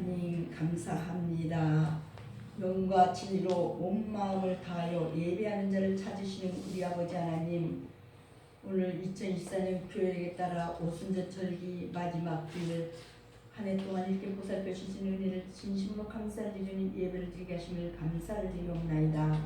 하나님 감사합니다. 영과 진리로 온 마음을 다하여 예배하는 자를 찾으시는 우리 아버지 하나님, 오늘 2024년 교회에 따라 오순절절기 마지막 주일 한 해 동안 이렇게 보살펴 주신 은혜를 진심으로 감사를 드리는 예배를 드리게 하심을 감사를 드리옵나이다.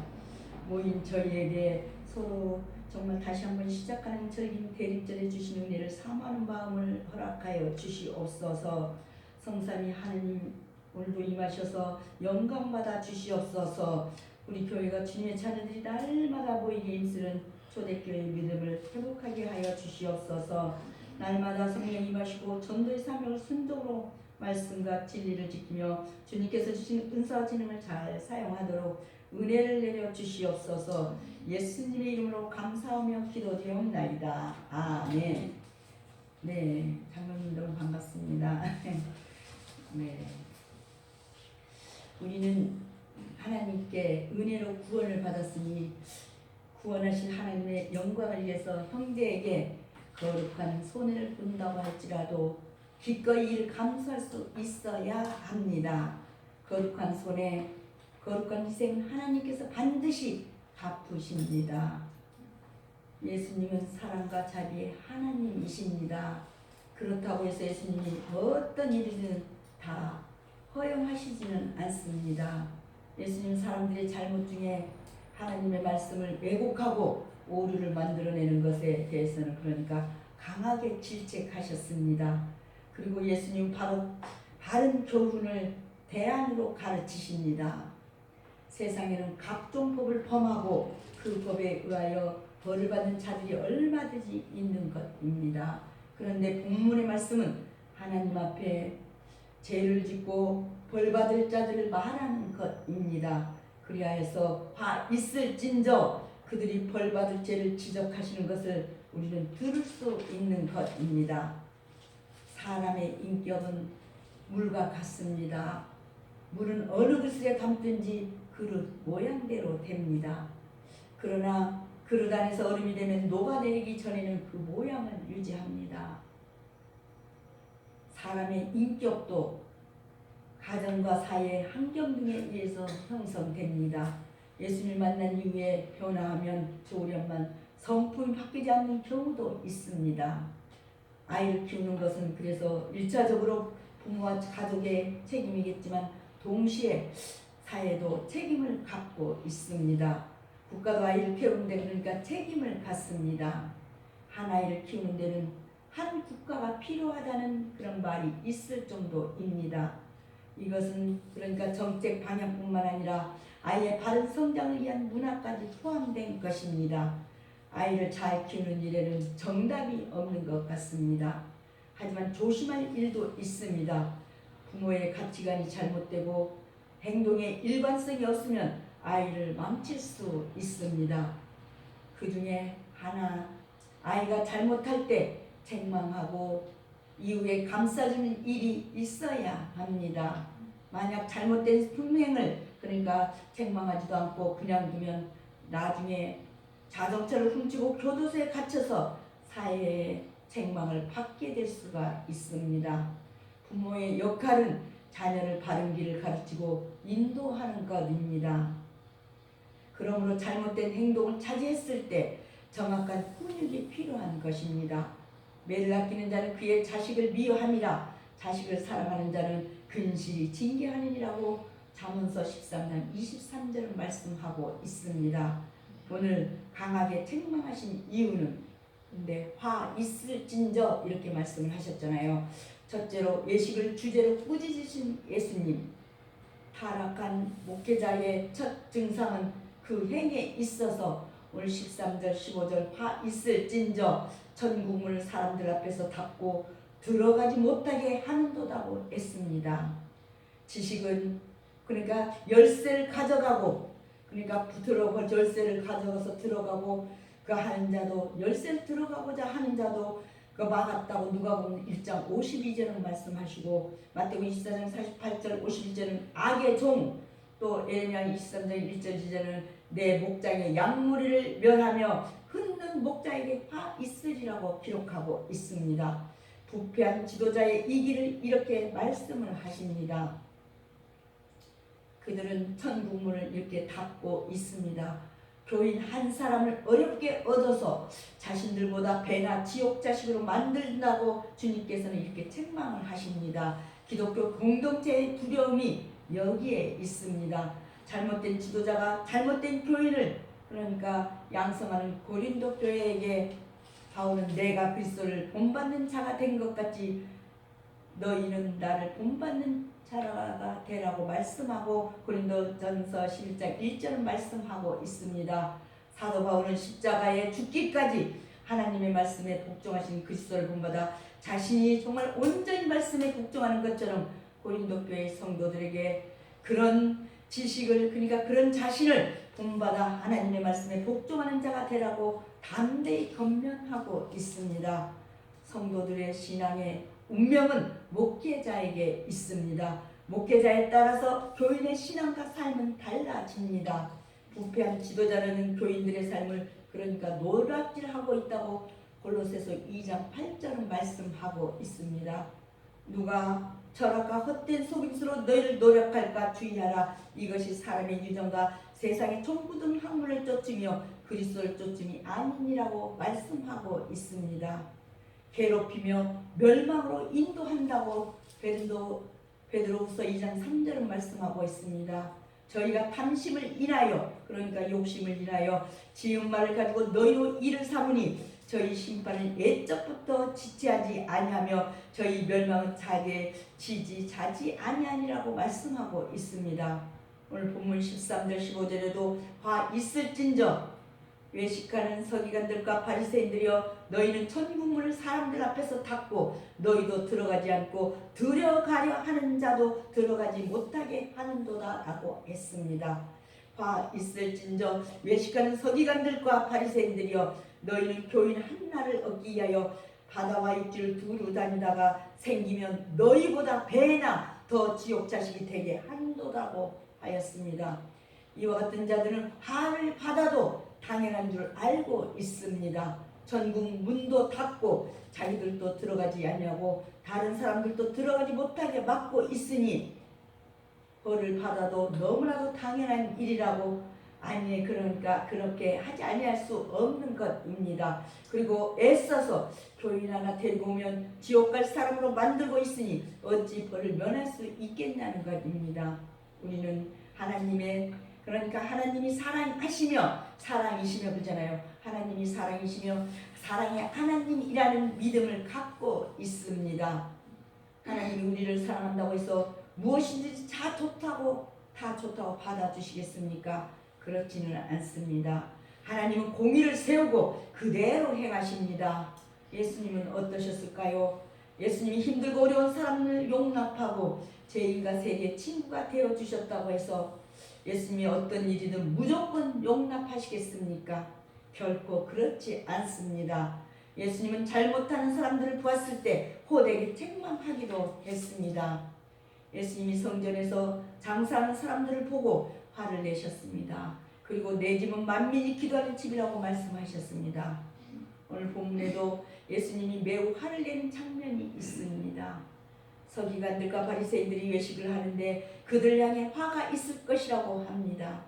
모인 저희에게 서로 정말 다시 한번 시작하는 절긴 대립절에 주신 은혜를 사모하는 마음을 허락하여 주시옵소서. 성삼위 하느님 오늘도 임하셔서 영광 받아 주시옵소서. 우리 교회가 주님의 자녀들이 날마다 모이게 힘쓰는 초대교회의 믿음을 회복하게 하여 주시옵소서. 날마다 성령 임하시고 전도의 사명을 순종으로 말씀과 진리를 지키며 주님께서 주신 은사와 지능을 잘 사용하도록 은혜를 내려 주시옵소서. 예수님의 이름으로 감사하며 기도드리옵나이다. 아멘. 네, 장로님들 반갑습니다. 네, 우리는 하나님께 은혜로 구원을 받았으니 구원하신 하나님의 영광을 위해서 형제에게 거룩한 손해를 본다고 할지라도 기꺼이 이를 감수할 수 있어야 합니다. 거룩한 손해, 거룩한 희생 하나님께서 반드시 갚으십니다. 예수님은 사랑과 자비의 하나님이십니다. 그렇다고 해서 예수님이 어떤 일이든 다 허용하시지는 않습니다. 예수님 사람들의 잘못 중에 하나님의 말씀을 왜곡하고 오류를 만들어내는 것에 대해서는 그러니까 강하게 질책하셨습니다. 그리고 예수님 바로 바른 교훈을 대안으로 가르치십니다. 세상에는 각종 법을 범하고 그 법에 의하여 벌을 받는 자들이 얼마든지 있는 것입니다. 그런데 본문의 말씀은 하나님 앞에 죄를 짓고 벌 받을 자들을 말하는 것입니다. 그리하여서 화 있을진저 그들이 벌 받을 죄를 지적하시는 것을 우리는 들을 수 있는 것입니다. 사람의 인격은 물과 같습니다. 물은 어느 그릇에 담든지 그릇 모양대로 됩니다. 그러나 그릇 안에서 얼음이 되면 녹아내리기 전에는 그 모양을 유지합니다. 사람의 인격도 가정과 사회, 환경 등에 의해서 형성됩니다. 예수님을 만난 이후에 변화하면 좋으련만 성품이 바뀌지 않는 경우도 있습니다. 아이를 키우는 것은 그래서 1차적으로 부모와 가족의 책임이겠지만 동시에 사회도 책임을 갖고 있습니다. 국가도 아이를 키우는 데 그러니까 책임을 갖습니다. 한 아이를 키우는 데는 한 국가가 필요하다는 그런 말이 있을 정도입니다. 이것은 그러니까 정책 방향뿐만 아니라 아이의 바른 성장을 위한 문화까지 포함된 것입니다. 아이를 잘 키우는 일에는 정답이 없는 것 같습니다. 하지만 조심할 일도 있습니다. 부모의 가치관이 잘못되고 행동에 일관성이 없으면 아이를 망칠 수 있습니다. 그 중에 하나, 아이가 잘못할 때 책망하고 이후에 감싸주는 일이 있어야 합니다. 만약 잘못된 품행을 그러니까 책망하지도 않고 그냥 두면 나중에 자동차를 훔치고 교도소에 갇혀서 사회의 책망을 받게 될 수가 있습니다. 부모의 역할은 자녀를 바른 길을 가르치고 인도하는 것입니다. 그러므로 잘못된 행동을 차지했을 때 정확한 훈육이 필요한 것입니다. 매를 아끼는 자는 그의 자식을 미워함이라 자식을 사랑하는 자는 근실히 징계하느니라고 잠언서 13장 23절을 말씀하고 있습니다. 오늘 강하게 책망하신 이유는 근데 화 있을진저 이렇게 말씀을 하셨잖아요. 첫째로 외식을 주제로 꾸짖으신 예수님. 타락한 목회자의 첫 증상은 그 행에 있어서 오늘 13절 15절 화 있을진저 천국문을 사람들 앞에서 닫고 들어가지 못하게 하는도다고 했습니다. 지식은 그러니까 열쇠를 가져가고 그러니까 열쇠를 가져가서 들어가고 그 하는 자도 열쇠를 들어가고자 하는 자도 그 막았다고 누가복음 1장 52절은 말씀하시고 마태복음 24장 48절 52절은 악의 종 또 에레미야 23장 1절 2절은 내 목장의 양무리를 멸하며 흩는 목자에게 화 있으리라고 기록하고 있습니다. 부패한 지도자의 이 길을 이렇게 말씀을 하십니다. 그들은 천국문을 이렇게 닫고 있습니다. 교인 한 사람을 어렵게 얻어서 자신들보다 배나 지옥 자식으로 만든다고 주님께서는 이렇게 책망을 하십니다. 기독교 공동체의 두려움이 여기에 있습니다. 잘못된 지도자가 잘못된 교인을, 그러니까 양성하는 고린도 교회에게 바울은 내가 그리스도를 본받는 자가 된 것 같이 너희는 나를 본받는 자가 되라고 말씀하고 고린도전서 11장 1절을 말씀하고 있습니다. 사도 바울은 십자가에 죽기까지 하나님의 말씀에 복종하신 그리스도를 본받아 자신이 정말 온전히 말씀에 복종하는 것처럼 고린도 교회 성도들에게 그런 지식을, 그러니까 그런 자신을 본받아 하나님의 말씀에 복종하는 자가 되라고 담대히 권면하고 있습니다. 성도들의 신앙의 운명은 목회자에게 있습니다. 목회자에 따라서 교인의 신앙과 삶은 달라집니다. 부패한 지도자라는 교인들의 삶을 그러니까 노략질하고 있다고 골로새서 2장 8절은 말씀하고 있습니다. 누가 철학과 헛된 속임수로 너희를 노력할까 주의하라. 이것이 사람의 유전과 세상의 총부등 학문을 쫓으며 그리스도를 쫓음이 아니니라고 말씀하고 있습니다. 괴롭히며 멸망으로 인도한다고 베드로후서 2장 3절은 말씀하고 있습니다. 저희가 탐심을 인하여, 그러니까 욕심을 인하여 지은 말을 가지고 너희로 이를 삼으니 저희 심판은 옛적부터 지체하지 아니하며 저희 멸망은 자지 아니하니라고 말씀하고 있습니다. 오늘 본문 13절 15절에도 화 있을진저 외식하는 서기관들과 바리새인들이여 너희는 천국문을 사람들 앞에서 닫고 너희도 들어가지 않고 들어가려 하는 자도 들어가지 못하게 하는도다 라고 했습니다. 화 있을진저 외식하는 서기관들과 바리새인들이여 너희는 교인 한나를 얻기 위하여 바다와 입지를 두루 다니다가 생기면 너희보다 배나 더 지옥 자식이 되게 한도다고 하였습니다. 이와 같은 자들은 화를 받아도 당연한 줄 알고 있습니다. 전국 문도 닫고 자기들도 들어가지 아니하고 다른 사람들도 들어가지 못하게 막고 있으니 벌을 받아도 너무나도 당연한 일이라고, 아니 그러니까 그렇게 하지 아니할 수 없는 것입니다. 그리고 애써서 교인 하나 데리고 오면 지옥 갈 사람으로 만들고 있으니 어찌 벌을 면할 수 있겠냐는 것입니다. 우리는 하나님의, 그러니까 하나님이 사랑이시며 그러잖아요. 하나님이 사랑이시며 사랑의 하나님이라는 믿음을 갖고 있습니다. 하나님이 우리를 사랑한다고 해서 무엇이든지 다 좋다고 받아주시겠습니까? 그렇지는 않습니다. 하나님은 공의를 세우고 그대로 행하십니다. 예수님은 어떠셨을까요? 예수님이 힘들고 어려운 사람을 용납하고 죄인과 세리의 친구가 되어주셨다고 해서 예수님이 어떤 일이든 무조건 용납하시겠습니까? 결코 그렇지 않습니다. 예수님은 잘못하는 사람들을 보았을 때 호되게 책망하기도 했습니다. 예수님이 성전에서 장사하는 사람들을 보고 화를 내셨습니다. 그리고 내 집은 만민이 기도하는 집이라고 말씀하셨습니다. 오늘 본문에도 예수님이 매우 화를 내는 장면이 있습니다. 서기관들과 바리새인들이 외식을 하는데 그들 향해 화가 있을 것이라고 합니다.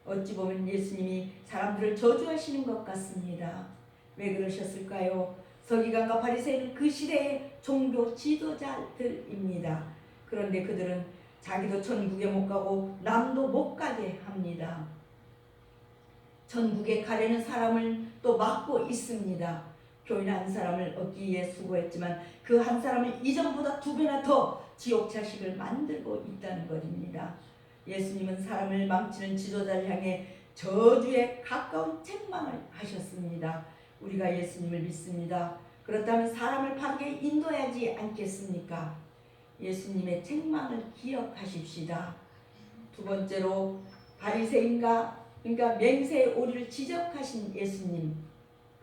어찌 보면 예수님이 사람들을 저주하시는 것 같습니다. 왜 그러셨을까요? 서기관과 바리새인은 그 시대의 종교 지도자들입니다. 그런데 그들은 자기도 천국에 못 가고 남도 못 가게 합니다. 천국에 가려는 사람을 또 막고 있습니다. 교인 한 사람을 얻기 위해 수고했지만 그 한 사람을 이전보다 2배나 더 지옥 자식을 만들고 있다는 것입니다. 예수님은 사람을 망치는 지도자를 향해 저주에 가까운 책망을 하셨습니다. 우리가 예수님을 믿습니다. 그렇다면 사람을 바르게 인도하지 않겠습니까? 예수님의 책망을 기억하십시다. 두 번째로 바리새인과 그러니까 맹세의 오류를 지적하신 예수님.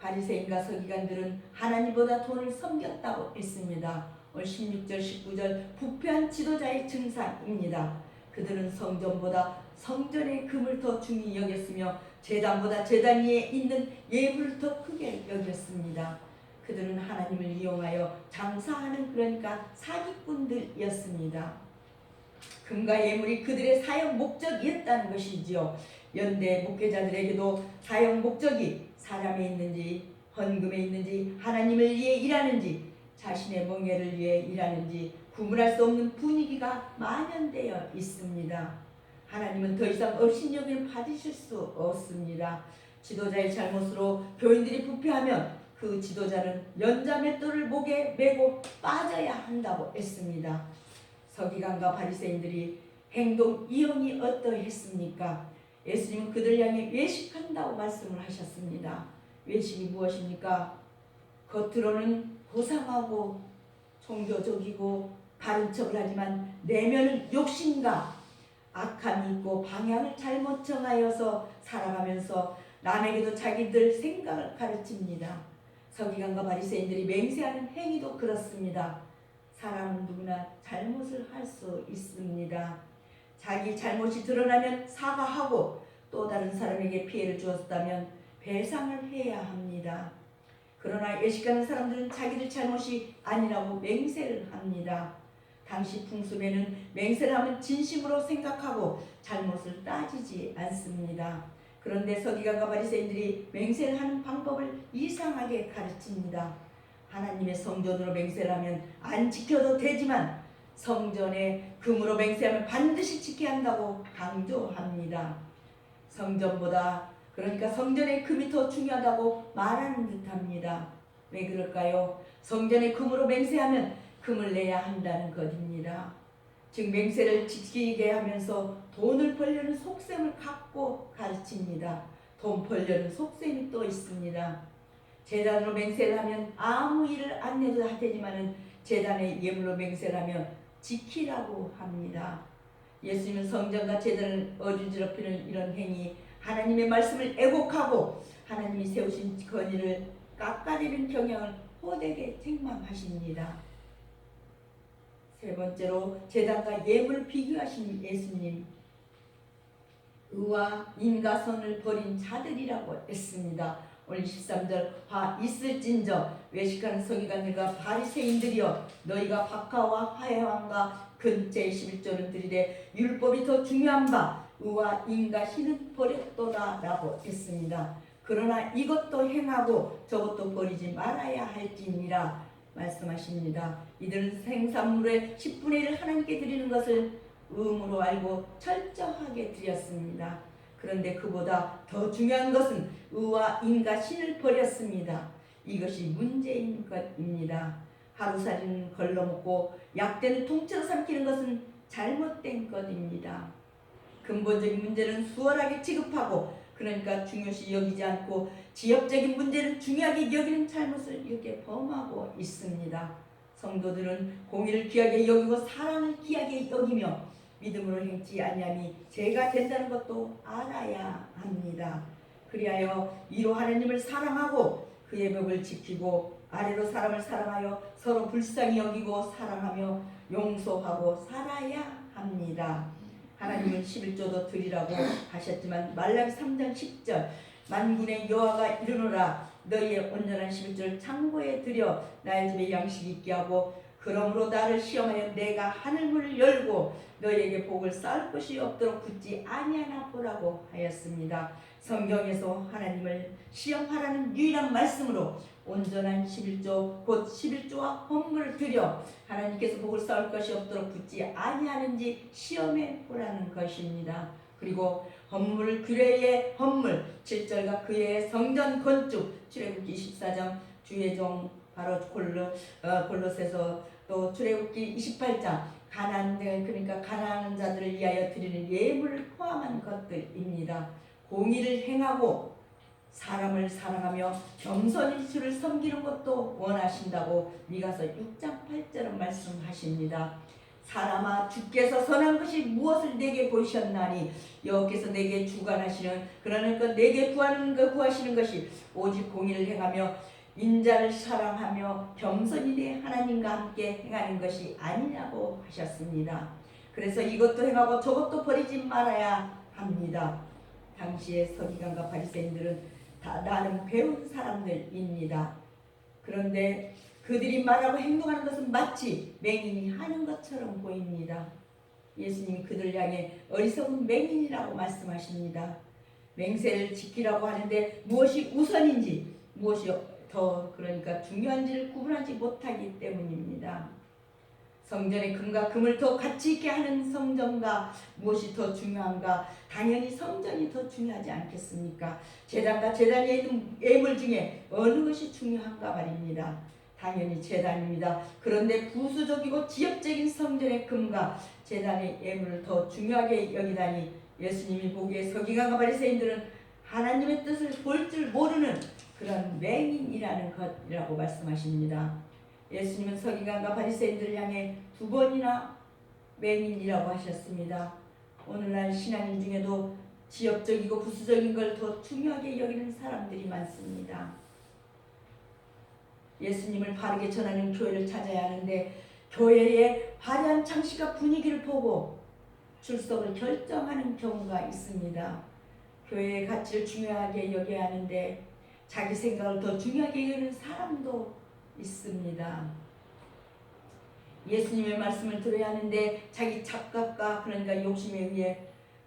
바리새인과 서기관들은 하나님보다 돈을 섬겼다고 했습니다. 오늘 16절 19절 부패한 지도자의 증상입니다. 그들은 성전보다 성전의 금을 더 중히 여겼으며 제단보다 제단 위에 있는 예물을 더 크게 여겼습니다. 그들은 하나님을 이용하여 장사하는, 그러니까 사기꾼들이었습니다. 금과 예물이 그들의 사역 목적이었다는 것이지요. 연대 목회자들에게도 사역 목적이 사람에 있는지 헌금에 있는지 하나님을 위해 일하는지 자신의 멍에를 위해 일하는지 구분할 수 없는 분위기가 만연되어 있습니다. 하나님은 더 이상 업신여김을 받으실 수 없습니다. 지도자의 잘못으로 교인들이 부패하면 그 지도자는 연자맷돌을 목에 메고 빠져야 한다고 했습니다. 서기관과 바리새인들이 행동 이용이 어떠했습니까? 예수님은 그들 향해 외식한다고 말씀을 하셨습니다. 외식이 무엇입니까? 겉으로는 고상하고 종교적이고 바른 척을 하지만 내면은 욕심과 악함이 있고 방향을 잘못 정하여서 살아가면서 남에게도 자기들 생각을 가르칩니다. 서기관과 바리새인들이 맹세하는 행위도 그렇습니다. 사람은 누구나 잘못을 할 수 있습니다. 자기 잘못이 드러나면 사과하고 또 다른 사람에게 피해를 주었다면 배상을 해야 합니다. 그러나 외식하는 사람들은 자기들 잘못이 아니라고 맹세를 합니다. 당시 풍습에는 맹세를 하면 진심으로 생각하고 잘못을 따지지 않습니다. 그런데 서기관과 바리새인들이 맹세를 하는 방법을 이상하게 가르칩니다. 하나님의 성전으로 맹세를 하면 안 지켜도 되지만 성전에 금으로 맹세하면 반드시 지켜야 한다고 강조합니다. 성전보다 그러니까 성전의 금이 더 중요하다고 말하는 듯합니다. 왜 그럴까요? 성전의 금으로 맹세하면 금을 내야 한다는 것입니다. 즉 맹세를 지키게 하면서 돈을 벌려는 속셈을 갖고 가르칩니다. 돈 벌려는 속셈이 또 있습니다. 제단으로 맹세를 하면 아무 일을 안 내도 되지만은 제단의 예물로 맹세를 하면 지키라고 합니다. 예수님은 성전과 제단을 어지럽히는 이런 행위, 하나님의 말씀을 애곡하고 하나님이 세우신 건의를 깎아내리는 경향을 호되게 책망하십니다. 세 번째로 제단과 예물을 비교하신 예수님, 의와 인과 선을 버린 자들이라고 했습니다. 오늘 13절 화 있을진저 외식하는 서기관들과 바리새인들이여 너희가 박하와 화해왕과 근죄 11조는 들이되 율법이 더 중요한 바 의와 인과 신은 버렸도다 라고 했습니다. 그러나 이것도 행하고 저것도 버리지 말아야 할지니라 말씀하십니다. 이들은 생산물의 10분의 1을 하나님께 드리는 것을 의무로 알고 철저하게 드렸습니다. 그런데 그보다 더 중요한 것은 의와 인과 신을 버렸습니다. 이것이 문제인 것입니다. 하루살이는 걸러먹고 약대는 통째로 삼키는 것은 잘못된 것입니다. 근본적인 문제는 수월하게 취급하고 그러니까 중요시 여기지 않고 지엽적인 문제는 중요하게 여기는 잘못을 이렇게 범하고 있습니다. 성도들은 공의를 귀하게 여기고 사랑을 귀하게 여기며 믿음으로 행치 아니함이 죄가 된다는 것도 알아야 합니다. 그리하여 이로 하나님을 사랑하고 그의 벽을 지키고 아래로 사람을 사랑하여 서로 불쌍히 여기고 사랑하며 용서하고 살아야 합니다. 하나님은 11조도 드리라고 하셨지만 말라기 3장 10절 만군의 여호와가 이르노라 너희의 온전한 11조를 창고에 들여 나의 집에 양식이 있게 하고 그러므로 나를 시험하여 내가 하늘문을 열고 너희에게 복을 쌓을 것이 없도록 굳지 아니하나 보라고 하였습니다. 성경에서 하나님을 시험하라는 유일한 말씀으로 온전한 11조 곧 11조와 헌물을 드려 하나님께서 복을 쌓을 것이 없도록 굳지 아니하는지 시험해 보라는 것입니다. 그리고 헌물 규례의 헌물 7절과 그의 성전 건축 출애굽기 24장 주의 종 바로 골로새서 또 출애굽기 28장 가나안 그러니까 가나안 자들을 위하여 드리는 예물을 포함한 것들입니다. 공의를 행하고 사람을 사랑하며 겸손히 주를 섬기는 것도 원하신다고 미가서 6장 8절은 말씀하십니다. 사람아 주께서 선한 것이 무엇을 내게 보이셨나니 여호께서 내게 주관하시는 그러니까 내게 구하시는 것이 오직 공의를 행하며 인자를 사랑하며 겸손히 내 하나님과 함께 행하는 것이 아니냐고 하셨습니다. 그래서 이것도 행하고 저것도 버리지 말아야 합니다. 당시의 서기관과 바리새인들은 다 나름 배운 사람들입니다. 그런데 그들이 말하고 행동하는 것은 마치 맹인이 하는 것처럼 보입니다. 예수님이 그들을 향해 어리석은 맹인이라고 말씀하십니다. 맹세를 지키라고 하는데 무엇이 우선인지, 무엇이 더 그러니까 중요한지를 구분하지 못하기 때문입니다. 성전의 금과 금을 더 가치 있게 하는 성전과 무엇이 더 중요한가? 당연히 성전이 더 중요하지 않겠습니까? 제단과 제단에 있는 예물 중에 어느 것이 중요한가 말입니다. 당연히 제단입니다. 그런데 부수적이고 지역적인 성전의 금과 제단의 예물을 더 중요하게 여기다니 예수님이 보기에 서기관과 바리새인들은 하나님의 뜻을 볼 줄 모르는 그런 맹인이라는 것이라고 말씀하십니다. 예수님은 서기관과 바리새인들을 향해 2번이나 맹인이라고 하셨습니다. 오늘날 신앙인 중에도 지역적이고 부수적인 걸 더 중요하게 여기는 사람들이 많습니다. 예수님을 바르게 전하는 교회를 찾아야 하는데 교회의 화려한 장식과 분위기를 보고 출석을 결정하는 경우가 있습니다. 교회의 가치를 중요하게 여겨야 하는데 자기 생각을 더 중요하게 여기는 사람도 있습니다. 예수님의 말씀을 들어야 하는데 자기 착각과 그러니까 욕심에 의해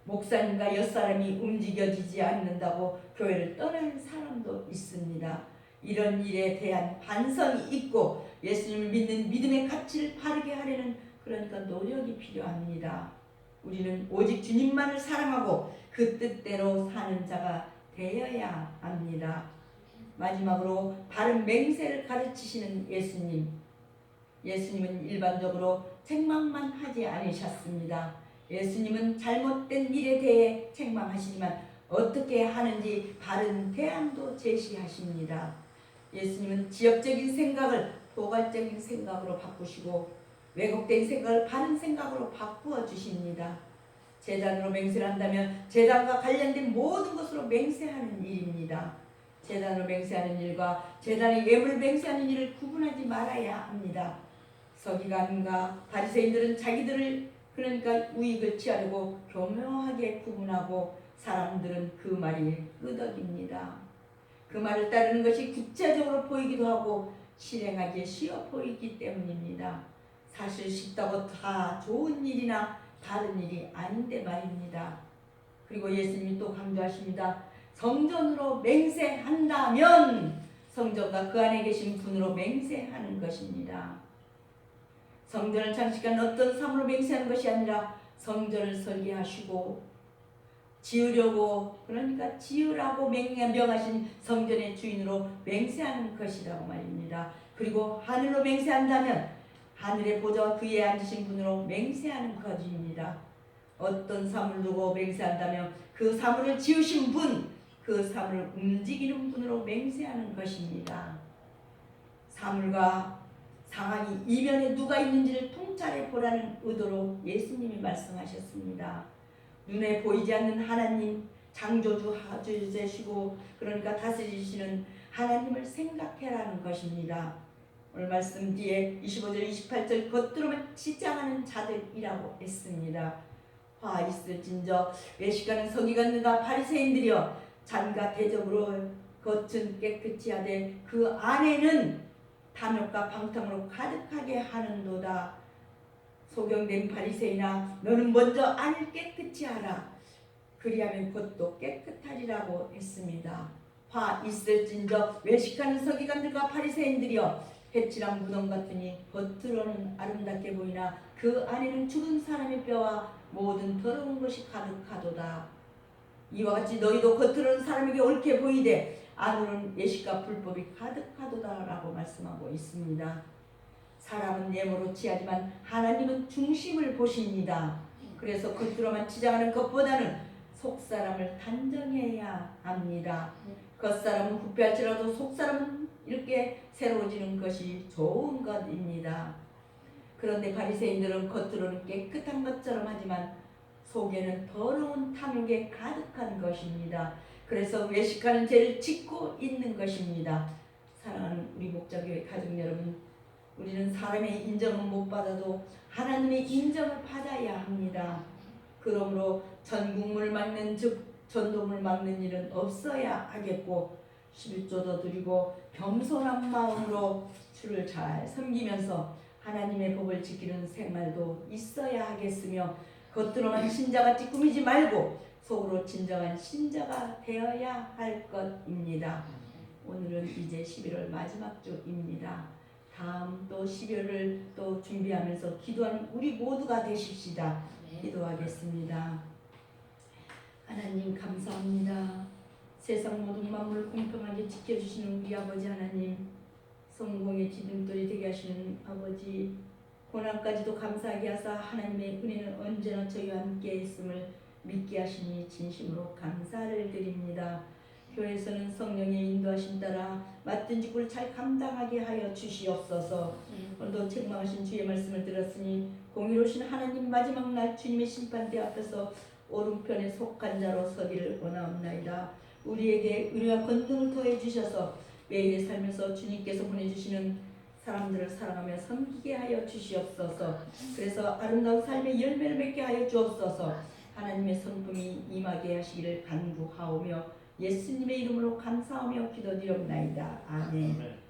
목사님과 옆사람이 움직여지지 않는다고 교회를 떠나는 사람도 있습니다. 이런 일에 대한 반성이 있고 예수님을 믿는 믿음의 가치를 바르게 하려는 그러니까 노력이 필요합니다. 우리는 오직 주님만을 사랑하고 그 뜻대로 사는 자가 되어야 합니다. 마지막으로 바른 맹세를 가르치시는 예수님. 예수님은 일반적으로 책망만 하지 않으셨습니다. 예수님은 잘못된 일에 대해 책망하시지만 어떻게 하는지 바른 대안도 제시하십니다. 예수님은 지역적인 생각을 포괄적인 생각으로 바꾸시고 왜곡된 생각을 바른 생각으로 바꾸어 주십니다. 제단으로 맹세를 한다면 제단과 관련된 모든 것으로 맹세하는 일입니다. 제단으로 맹세하는 일과 제단의 예물 맹세하는 일을 구분하지 말아야 합니다. 서기관과 바리새인들은 자기들을 그러니까 우익을 취하려고 교묘하게 구분하고 사람들은 그 말이 끄덕입니다. 그 말을 따르는 것이 구체적으로 보이기도 하고 실행하기에 쉬워 보이기 때문입니다. 사실 쉽다고 다 좋은 일이나 다른 일이 아닌데 말입니다. 그리고 예수님이 또 강조하십니다. 성전으로 맹세한다면 성전과 그 안에 계신 분으로 맹세하는 것입니다. 성전을 장식한 어떤 삶으로 맹세하는 것이 아니라 성전을 설계하시고 지으려고 그러니까 지으라고 명하신 성전의 주인으로 맹세하는 것이라고 말입니다. 그리고 하늘로 맹세한다면 하늘의 보좌와 그에 앉으신 분으로 맹세하는 것입니다. 어떤 사물을 두고 맹세한다면 그 사물을 지으신 분, 그 사물을 움직이는 분으로 맹세하는 것입니다. 사물과 상황이 이면에 누가 있는지를 통찰해 보라는 의도로 예수님이 말씀하셨습니다. 눈에 보이지 않는 하나님, 창조주 하주제시고 그러니까 다스리시는 하나님을 생각해라는 것입니다. 오늘 말씀 뒤에 25절 28절 겉으로만 치장하는 자들이라고 했습니다. 화 있을진저 외식하는 서기관들과 바리새인들이여 잔과 대접으로 겉은 깨끗이 하되 그 안에는 탐욕과 방탕으로 가득하게 하는도다. 소경된 바리새인아 너는 먼저 안을 깨끗이 하라. 그리하면 겉도 깨끗하리라고 했습니다. 화 있을진저 외식하는 서기관들과 바리새인들이여 해칠한 무덤 같으니 겉으로는 아름답게 보이나 그 안에는 죽은 사람의 뼈와 모든 더러운 것이 가득하도다. 이와 같이 너희도 겉으로는 사람에게 옳게 보이되 안으로는 예식과 불법이 가득하도다라고 말씀하고 있습니다. 사람은 예모로 취하지만 하나님은 중심을 보십니다. 그래서 겉으로만 치장하는 것보다는 속사람을 단정해야 합니다. 겉사람은 부패할지라도 속사람은 이렇게 새로워지는 것이 좋은 것입니다. 그런데 바리새인들은 겉으로는 깨끗한 것처럼 하지만 속에는 더러운 탐욕에 가득한 것입니다. 그래서 외식하는 죄를 짓고 있는 것입니다. 사랑하는 우리 목자교회 가족 여러분, 우리는 사람의 인정은 못 받아도 하나님의 인정을 받아야 합니다. 그러므로 전국문을 막는 즉 전도문을 막는 일은 없어야 하겠고 11조도 드리고 겸손한 마음으로 주를 잘 섬기면서 하나님의 법을 지키는 생활도 있어야 하겠으며 겉으로는 신자같이 꾸미지 말고 속으로 진정한 신자가 되어야 할 것입니다. 오늘은 이제 11월 마지막 주입니다. 다음 또 12월을 또 준비하면서 기도하는 우리 모두가 되십시다. 기도하겠습니다. 하나님 감사합니다. 세상 모든 만물을 공평하게 지켜주시는 우리 아버지 하나님, 성공의 기둥돌이 되게 하시는 아버지, 고난까지도 감사하게 하사 하나님의 은혜는 언제나 저희와 함께 있음을 믿게 하시니 진심으로 감사를 드립니다. 교회에서는 성령의 인도하심 따라 맡은 직분을 잘 감당하게 하여 주시옵소서. 오늘도 책망하신 주의 말씀을 들었으니 공의로우신 하나님 마지막 날 주님의 심판대 앞에서 오른편에 속한 자로 서기를 원하옵나이다. 우리에게 은혜와 권능을 더해 주셔서 매일의 삶에서 주님께서 보내주시는 사람들을 사랑하며 섬기게 하여 주시옵소서. 그래서 아름다운 삶의 열매를 맺게 하여 주옵소서. 하나님의 성품이 임하게 하시기를 간구하오며 예수님의 이름으로 감사하며 기도드리옵나이다. 아멘.